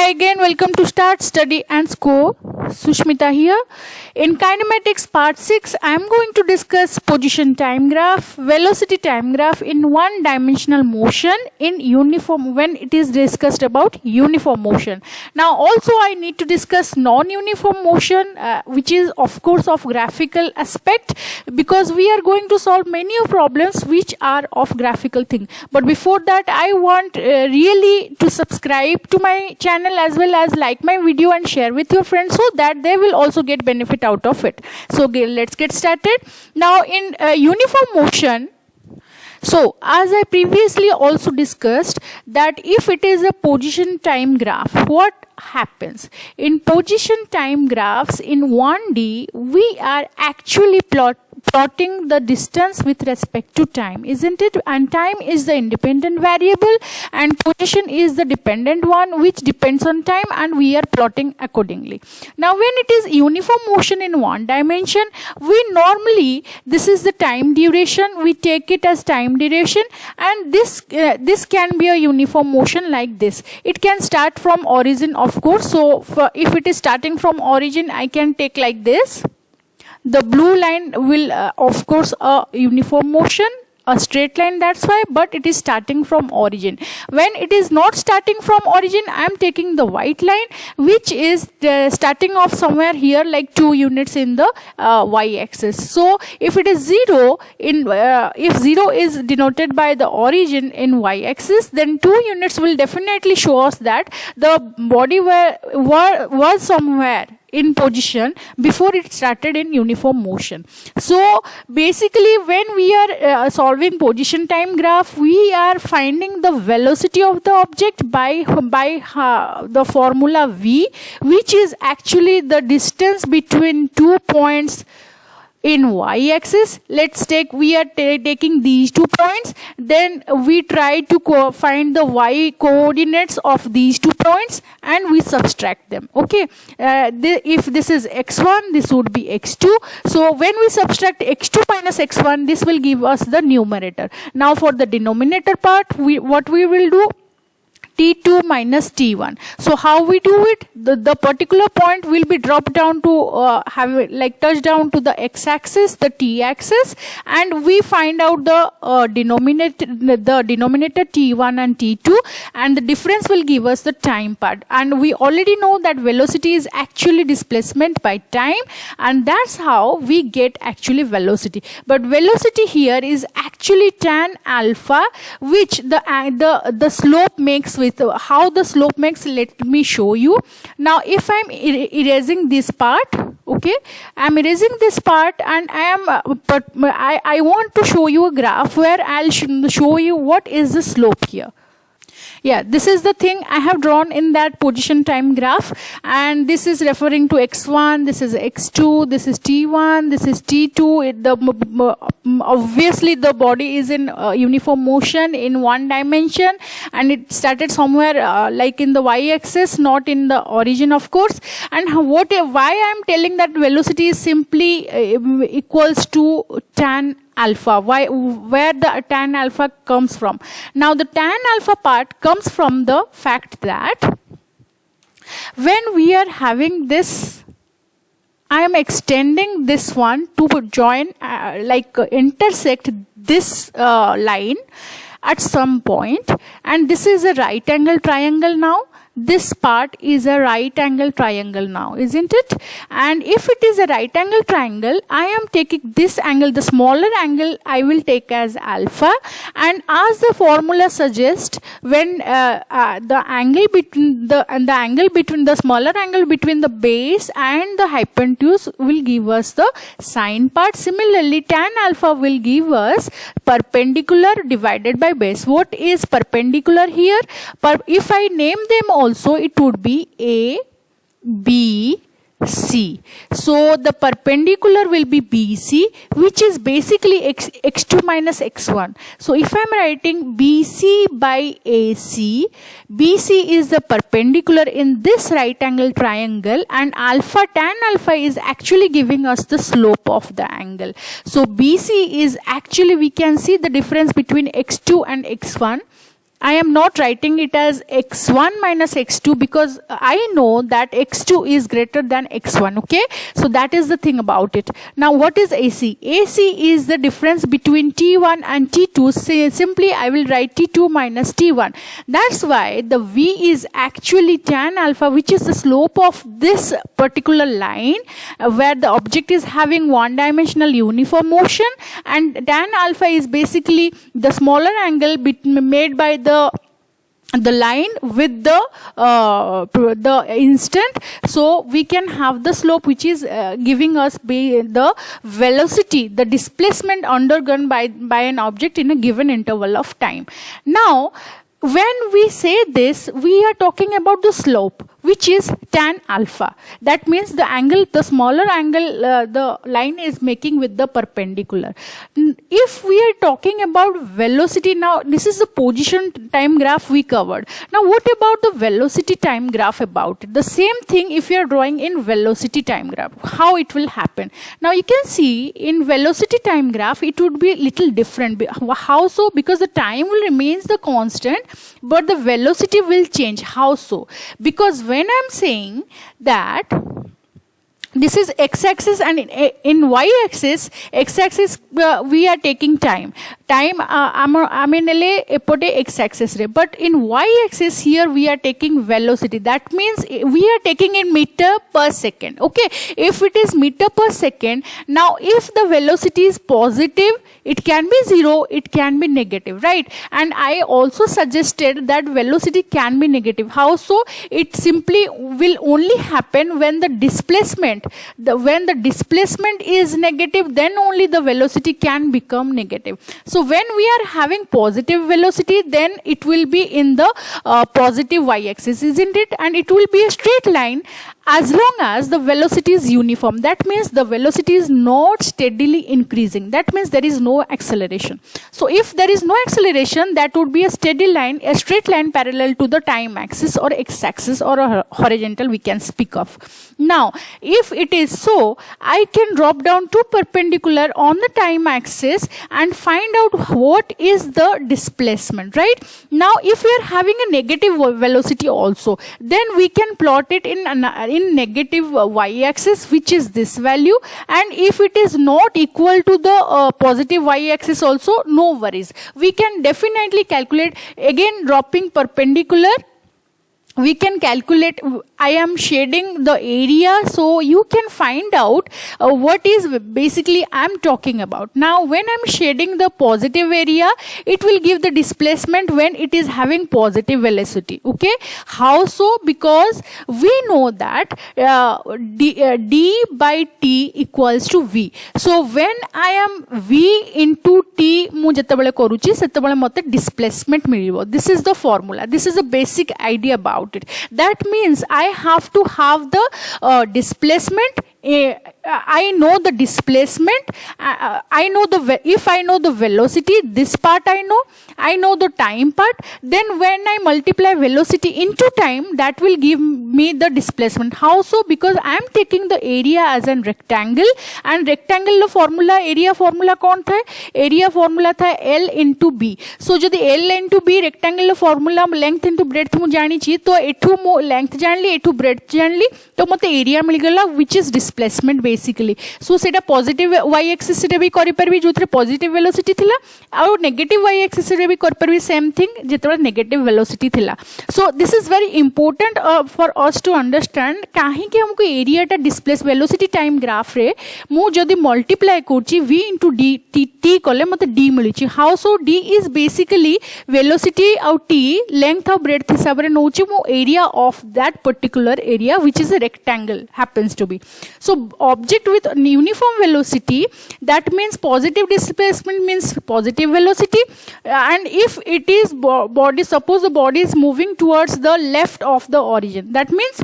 Hi again, welcome to Start, Study and Score. Sushmita here. In kinematics part 6, I am going to discuss position time graph, velocity time graph in one dimensional motion in uniform when it is discussed about uniform motion. Now also I need to discuss non-uniform motion which is of course of graphical aspect because we are going to solve many of problems which are of graphical thing. But before that I want really to subscribe to my channel as well as like my video and share with your friends so that they will also get benefit out of it. So let's get started. Now in uniform motion, so as I previously also discussed that if it is a position time graph, what happens? In position time graphs in 1D, we are actually plotting the distance with respect to time, isn't it? And time is the independent variable and position is the dependent one which depends on time, and we are plotting accordingly. Now when it is uniform motion in one dimension, we normally, this is the time duration, we take it as time duration, and this can be a uniform motion like this. It can start from origin of course. So if it is starting from origin, I can take like this. The blue line will of course a uniform motion, a straight line, that's why, but it is starting from origin. When it is not starting from origin, I am taking the white line which is starting off somewhere here like 2 units in the y-axis. So if it is 0 in if 0 is denoted by the origin in y-axis, then 2 units will definitely show us that the body was somewhere in position before it started in uniform motion. So basically when we are solving position time graph, we are finding the velocity of the object by the formula v, which is actually the distance between 2 points in y-axis. Let's take, we are taking these 2 points, then we try to find the y coordinates of these 2 points and we subtract them. Okay, if this is x1, this would be x2. So when we subtract x2 minus x1, this will give us the numerator. Now for the denominator part, what we will do, T2 minus T1. So how we do it? The particular point will be dropped down to touch down to the x-axis, the t-axis, and we find out the denominator T1 and T2, and the difference will give us the time part. And we already know that velocity is actually displacement by time, and that's how we get actually velocity. But velocity here is actually tan alpha, which the slope makes with how the slope makes. Let me show you. Now if I'm erasing this part, okay, I'm erasing this part and I want to show you a graph where I'll show you what is the slope here. Yeah, this is the thing I have drawn in that position time graph, and this is referring to x1, this is x2, this is t1, this is t2. Obviously the body is in uniform motion in one dimension, and it started somewhere like in the y-axis, not in the origin of course. And why I am telling that velocity is simply equals to tan alpha, where the tan alpha comes from. Now the tan alpha part comes from the fact that when we are having this, I am extending this one to join intersect this line at some point, and this is a right angle triangle. Now this part is a right angle triangle now, isn't it? And if it is a right angle triangle, I am taking this angle, the smaller angle I will take as alpha, and as the formula suggests, when the angle between the smaller angle between the base and the hypotenuse will give us the sine part. Similarly, tan alpha will give us perpendicular divided by base. What is perpendicular here? If I name them also, it would be A, B, C. So the perpendicular will be BC, which is basically x2 minus x1. So if I am writing BC by AC, BC is the perpendicular in this right angle triangle, and alpha, tan alpha is actually giving us the slope of the angle. So BC is actually, we can see the difference between x2 and x1. I am not writing it as x1 minus x2 because I know that x2 is greater than x1. Okay, so that is the thing about it. Now what is AC? AC is the difference between T1 and T2. Simply I will write T2 minus T1. That's why the V is actually tan alpha, which is the slope of this particular line where the object is having one dimensional uniform motion, and tan alpha is basically the smaller angle made by the line with the instant. So we can have the slope which is giving us the velocity, the displacement undergone by an object in a given interval of time. Now when we say this, we are talking about the slope, which is tan alpha. That means the angle, the smaller angle the line is making with the perpendicular. If we are talking about velocity, now this is the position time graph we covered. Now what about the velocity time graph about it? The same thing if you are drawing in velocity time graph, how it will happen. Now you can see in velocity time graph it would be little different. How so? Because the time will remains the constant, but the velocity will change. How so? Because when I'm saying that this is x-axis and in y-axis, x-axis we are taking time. I mean epote x-axis re, but in y-axis here we are taking velocity. That means we are taking in meter per second. Okay, if it is meter per second, now if the velocity is positive, it can be zero, it can be negative, right? And I also suggested that velocity can be negative. How so? It simply will only happen when the displacement, when the displacement is negative, then only the velocity can become negative. So when we are having positive velocity, then it will be in the positive y-axis, isn't it? And it will be a straight line as long as the velocity is uniform. That means the velocity is not steadily increasing. That means there is no acceleration. So if there is no acceleration, that would be a steady line, a straight line parallel to the time axis or x-axis or a horizontal we can speak of. Now if it is so, I can drop down to perpendicular on the time axis and find out what is the displacement, right? Now if we are having a negative velocity also, then we can plot it in negative y-axis, which is this value, and if it is not equal to the positive y-axis also, no worries. We can definitely calculate, again dropping perpendicular, we can calculate. I am shading the area so you can find out what is basically I am talking about. Now when I am shading the positive area, it will give the displacement when it is having positive velocity. Okay, how so? Because we know that d by t equals to v. So when I am v into t mu jetebale karuchi setebale mate displacement milibho. This is the formula. This is the basic idea about it. That means I have to have the displacement. I know the displacement. I know if I know the velocity, this part I know the time part. Then when I multiply velocity into time, that will give me the displacement. How so? Because I am taking the area as a rectangle, and rectangle formula, area formula कौन था? Area formula था L into B. So जदि L into B rectangle formula length into breadth मु जानी चाहिए, तो एठू मु length जान ली, एठू breadth जान ली, तो मते area मिल गला, which is displacement basically. So सेटा positive y-axis रे भी करि परबी जोथरे positive velocity थिला, और negative y-axis रे भी करि परबी same thing जेतबे negative velocity थिला. So this is very important for us to understand काहे कि हमको area टा displace velocity time graph रे मु जदि multiply करछि v into d t कले मते d मिलिछि. How so? D is basically velocity और t length और breadth हिसाब रे नउछि मु area of that particular area, which is a rectangle happens to be. So object with uniform velocity, that means positive displacement means positive velocity, and if it is body, suppose the body is moving towards the left of the origin, that means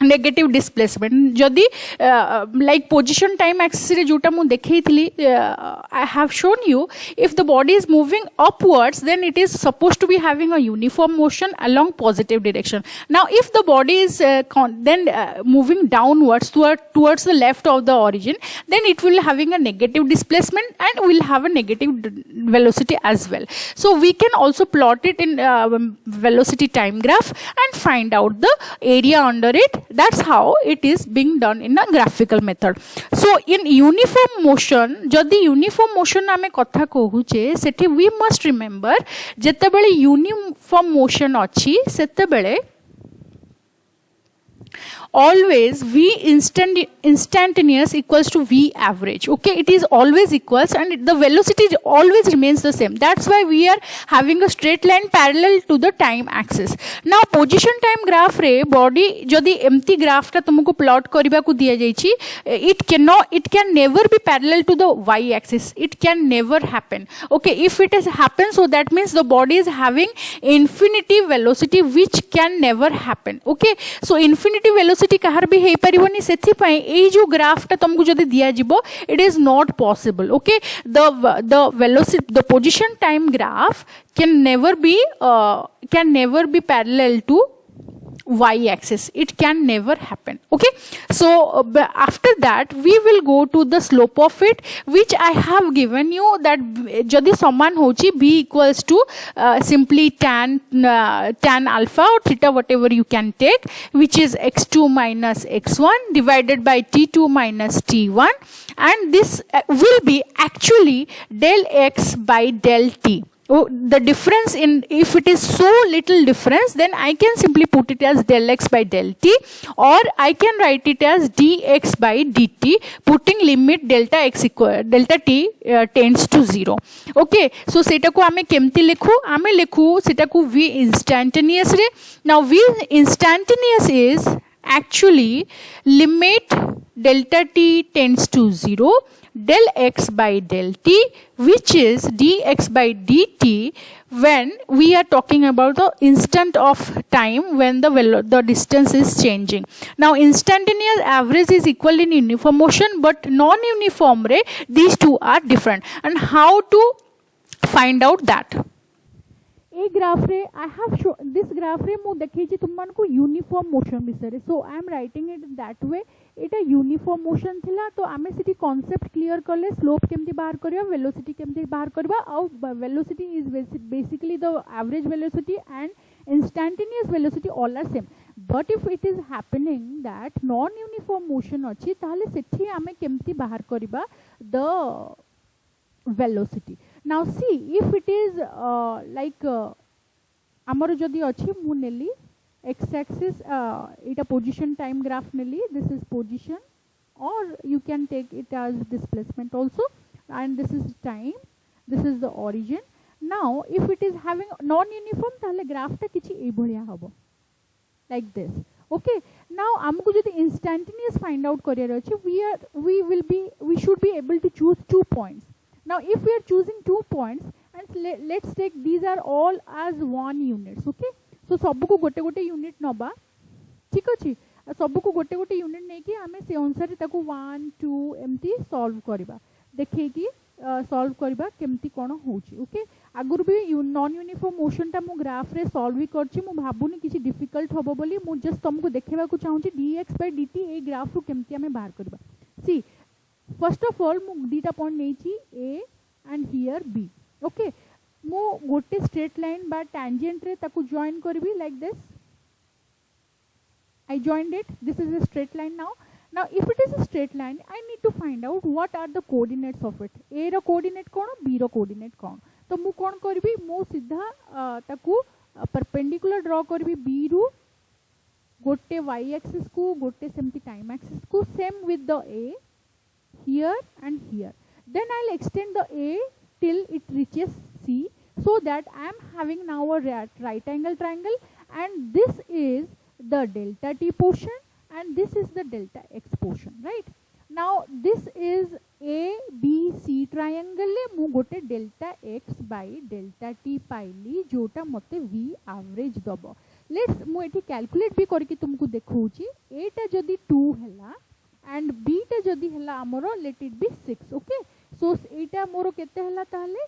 negative displacement जदि like position time axis रे जोटा मु देखैथिली I have shown you if the body is moving upwards then it is suppose to be having a uniform motion along positive direction now if the body is then moving downwards towards the left of the origin then it will having a negative displacement and will have a negative velocity as well. So we can also plot it in velocity time graph and find out the area under it. That's how it is being done in a graphical method. So in uniform motion jodi uniform motion ame kotha kohuche sethi we must remember jetebele uniform motion achi setebele always v instantaneous equals to v average. Okay, it is always equals and the velocity always remains the same. That's why we are having a straight line parallel to the time axis. Now position time graph re body jodi empty graph ta तुमको plot करिबा को दिया जाइछि it can never be parallel to the y axis. It can never happen. Okay, if it has happened so that means the body is having infinity velocity which can never happen. Okay, so infinity velocity कहार भी हे परिवनी सेथि पई ए जो graph ता तुमको जदी दिया जिवो it is not possible. Okay, the velocity the position time graph can never be parallel to y axis. It can never happen. Okay, so after that we will go to the slope of it which I have given you that jodi saman hochi b equals to simply tan alpha or theta whatever you can take which is x2 minus x1 divided by t2 minus t1 and this will be actually del x by del t. Oh, the difference in if it is so little difference then I can simply put it as del x by del t or I can write it as dx by dt putting limit delta t tends to 0. Okay, so सेटा को आमे केमती लिखू सेटा को v instantaneous रे. Now v instantaneous is actually limit delta t tends to 0 del x by del t which is dx by dt when we are talking about the instant of time when the distance is changing. Now instantaneous average is equal in uniform motion but non-uniform ray these two are different. And how to find out that? ए graph रे I have show this graph रे मु देखैछि तुम मान को uniform motion विषय so I am writing it that way एटा यूनिफॉर्म मोशन थिला तो आमे सिटी कांसेप्ट क्लियर करले स्लोप केमती बाहर करियो वेलोसिटी केमती बाहर करबा आउ velocity is basically the average velocity and instantaneous velocity all are same. But if it is happening that non uniform motion अछि ताले सेठी आमे केमती बाहर करबा the velocity. Now see if it is like amar jodi achi mu neli x axis eta position time graph neli this is position or you can take it as displacement also and this is time this is the origin. Now if it is having non uniform tale graph ta kichi ei bhaliya habo like this. Okay, now amku jodi instantaneous find out kariyar achi we should be able to choose 2 points. Now if we are choosing 2 points and let's take these are all as 1 units. Okay, so सब को गोटे गोटे unit नबा ठीक अछि सब को गोटे गोटे यूनिट नै कि हमें से अनुसार ताको 1 2 एमती सॉल्व करबा देखै कि सॉल्व करबा केमती कोन होची. ओके, आगुर भी नॉन यूनिफॉर्म मोशन ता मु ग्राफ रे सॉल्व भी करछि मु भाबुनी किछि डिफिकल्ट होबो बोली मु जस्ट तुमको देखेबा को चाहूची dx by dt ए ग्राफ रो केमती हमें बाहर करबा. सी फर्स्ट ऑफ ऑल मु दीटा पॉइंट नेछि a and here b. Okay, मु गोटे स्ट्रेट लाइन बा tangent रे ताकू जॉइन करबी like this. I joined it. This is a straight line now. Now if it is a straight line I need to find out what are the coordinates of it. A row coordinate cone b row coordinate कोन तो मु कोन करबी मु सीधा ताकू perpendicular draw करबी b रू गोटे y axis को गोटे सेमती time axis को same with the a here and here. Then I'll extend the A till it reaches C so that I am having now a right angle triangle and this is the delta t portion and this is the delta x portion, right? Now this is A B C triangle le mu gote delta x by delta t paili jota mote v average dobo. Let's मु एठी calculate भी करके तुमको देखौची एटा जदी 2 हैला and B टा जदी हैला हमरो let it be 6 okay so एटा मोरो केते हैला ताहले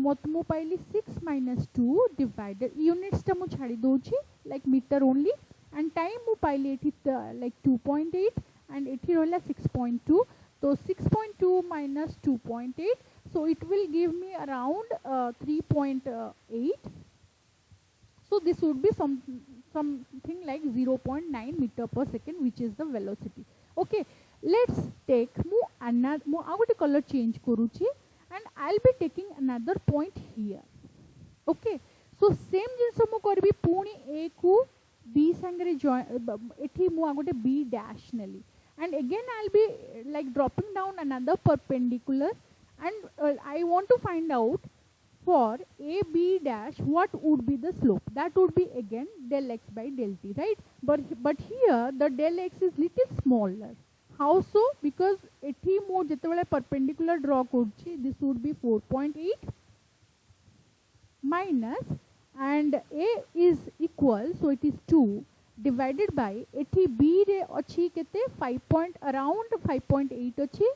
मत मु पाइली 6 minus 2 डिवाइडेड यूनिट्स टा मु छाडी दोची like metre only and time मु पाइली एठी लाइक 2.8 एंड एठी रहला 6.2 तो 6.2 minus 2.8 so it will give me around 3.8 so this would be something like 0.9 meter per second which is the velocity okay let's take mu agote color change karuchi and I'll be taking another point here okay so same jinso mu karbi puni a ku b sangre join ethi mu agote b dash neli and again I'll be like dropping down another perpendicular and I want to find out for AB dash what would be the slope that would be again del x by del t right but here the del x is little smaller how so because ethi mo jetebale perpendicular draw korchi this would be 4.8 minus and a is equal so it is 2 divided by ethi b re achi kete 5 around 5.8 achi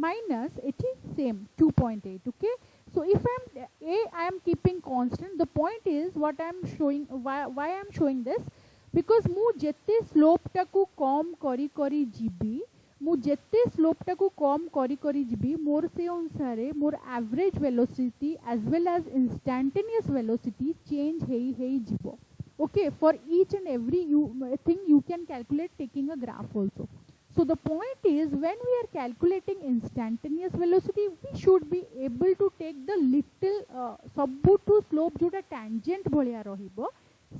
minus ethi same 2.8 okay so if I am keeping constant the point is what I am showing why I am showing this because mu jette slope ta ku kam kari jibi mu jette slope ta ku kam kari jibi mor se anusare mor average velocity as well as instantaneous velocity change hei jibo okay for each and every thing you can calculate taking a graph also so the point is when we are calculating instantaneous velocity we should be able to take the little सबुठु slope जोटा tangent भलिया रहिबो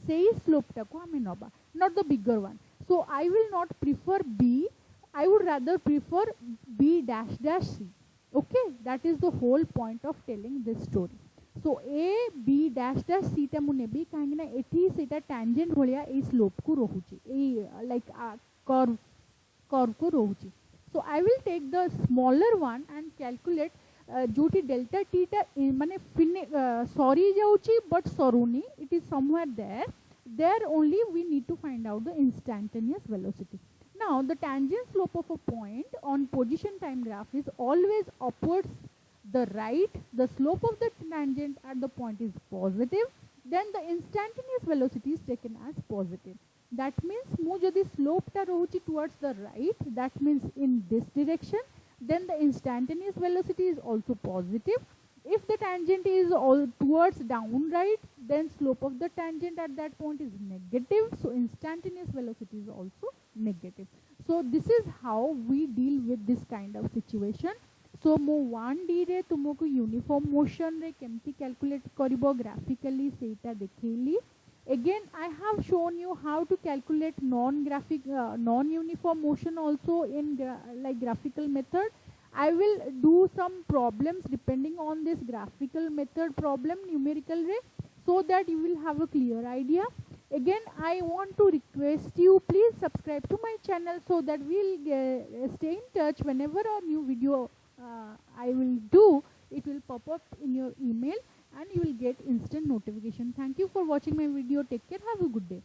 सेही slope टाको हमें नबा not the bigger one so I will not prefer b I would rather prefer b dash dash c okay that is the whole point of telling this story so a b dash dash c टा मु नेबी काहे ना एठी सेटा tangent भलिया ए slope को रहुची ए like curve को रहुची so I will take the smaller one and calculate जोटी delta t टा माने सॉरी जाउची but सरुनी it is somewhere there only we need to find out the instantaneous velocity now the tangent slope of a point on position time graph is always upwards the right the slope of the tangent at the point is positive then the instantaneous velocity is taken as positive that means mu jodi slope ta rahuchi towards the right that means in this direction then the instantaneous velocity is also positive if the tangent is all towards down right then slope of the tangent at that point is negative so instantaneous velocity is also negative so this is how we deal with this kind of situation so mo 1D re तुमको uniform motion रे केमती calculate करिबो graphically सेटा देखैली again I have shown you how to calculate non-uniform motion also in like graphical method I will do some problems depending on this graphical method problem numerical ray so that you will have a clear idea again I want to request you please subscribe to my channel so that we'll stay in touch whenever a new video I will do it will pop up in your email and you will get instant notification. Thank you for watching my video. Take care. Have a good day.